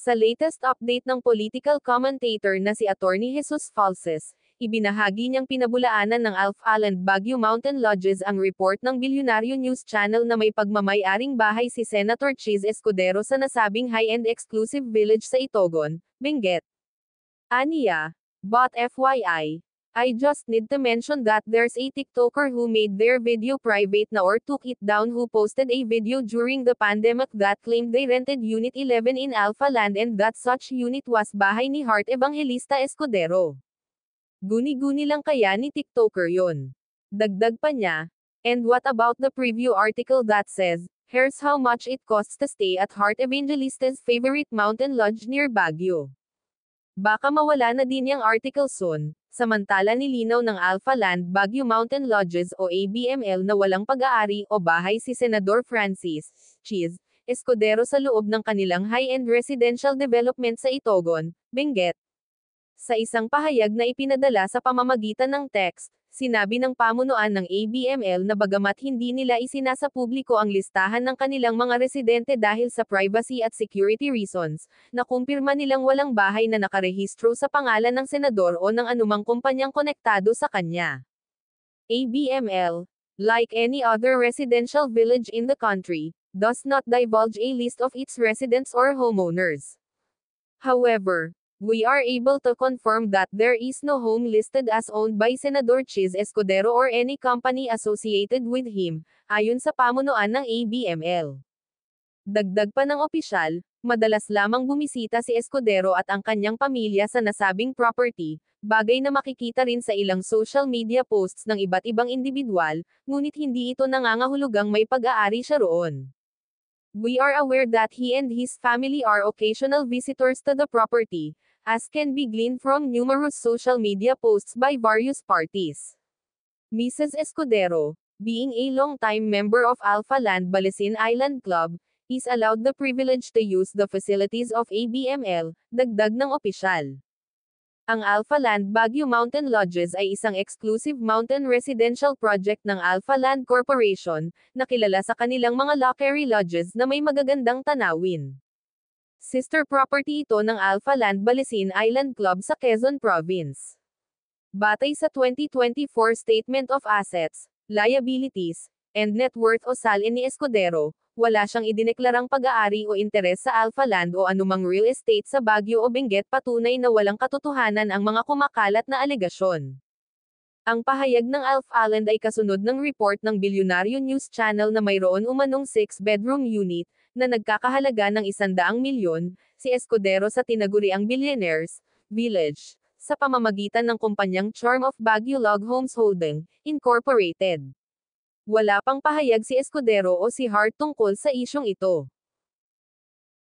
Sa latest update ng political commentator na si Attorney Jesus Falces, ibinahagi niyang pinabulaanan ng Alf Island Baguio Mountain Lodges ang report ng Bilyonaryo News Channel na may pagmamay-aring bahay si Senator Chis Escudero sa nasabing high-end exclusive village sa Itogon, Benguet. Aniya, but FYI, I just need to mention that there's a TikToker who made their video private na or took it down who posted a video during the pandemic that claimed they rented Unit 11 in Alpha Land and that such unit was bahay ni Heart Evangelista Escudero. Guni-guni lang kaya ni TikToker yon. Dagdag pa niya, and what about the preview article that says, here's how much it costs to stay at Heart Evangelista's favorite mountain lodge near Baguio. Baka mawala na din yung article soon. Samantala nilinaw ng Alpha Land Baguio Mountain Lodges o ABML na walang pag-aari o bahay si Senador Francis Chis Escudero sa loob ng kanilang high-end residential development sa Itogon, Benguet. Sa isang pahayag na ipinadala sa pamamagitan ng text, sinabi ng pamunuan ng ABML na bagamat hindi nila isinasa publiko ang listahan ng kanilang mga residente dahil sa privacy at security reasons, nakumpirma nilang walang bahay na nakarehistro sa pangalan ng senador o ng anumang kumpanyang konektado sa kanya. ABML, like any other residential village in the country, does not divulge a list of its residents or homeowners. However, we are able to confirm that there is no home listed as owned by Senador Chis Escudero or any company associated with him, ayon sa pamunuan ng ABML. Dagdag pa ng opisyal, madalas lamang bumisita si Escudero at ang kanyang pamilya sa nasabing property, bagay na makikita rin sa ilang social media posts ng iba't ibang individual, ngunit hindi ito nangangahulugang may pag-aari siya roon. We are aware that he and his family are occasional visitors to the property, as can be gleaned from numerous social media posts by various parties. Mrs. Escudero, being a long-time member of Alpha Land Balesin Island Club, is allowed the privilege to use the facilities of ABML, dagdag ng opisyal. Ang Alpha Land Baguio Mountain Lodges ay isang exclusive mountain residential project ng Alpha Land Corporation, na kilala sa kanilang mga luxury lodges na may magagandang tanawin. Sister property ito ng Alpha Land Balesin Island Club sa Quezon Province. Batay sa 2024 Statement of Assets, Liabilities, and Net Worth o SALN ni Escudero, wala siyang idineklarang pag-aari o interes sa Alpha Land o anumang real estate sa Baguio o Benguet, patunay na walang katotohanan ang mga kumakalat na alegasyon. Ang pahayag ng Alf Island ay kasunod ng report ng Bilyonaryo News Channel na mayroon umanong 6-bedroom unit, na nagkakahalaga ng 100 milyon, si Escudero sa tinaguriang Billionaires Village, sa pamamagitan ng kumpanyang Charm of Baguio Log Homes Holding, Incorporated. Wala pang pahayag si Escudero o si Heart tungkol sa isyong ito.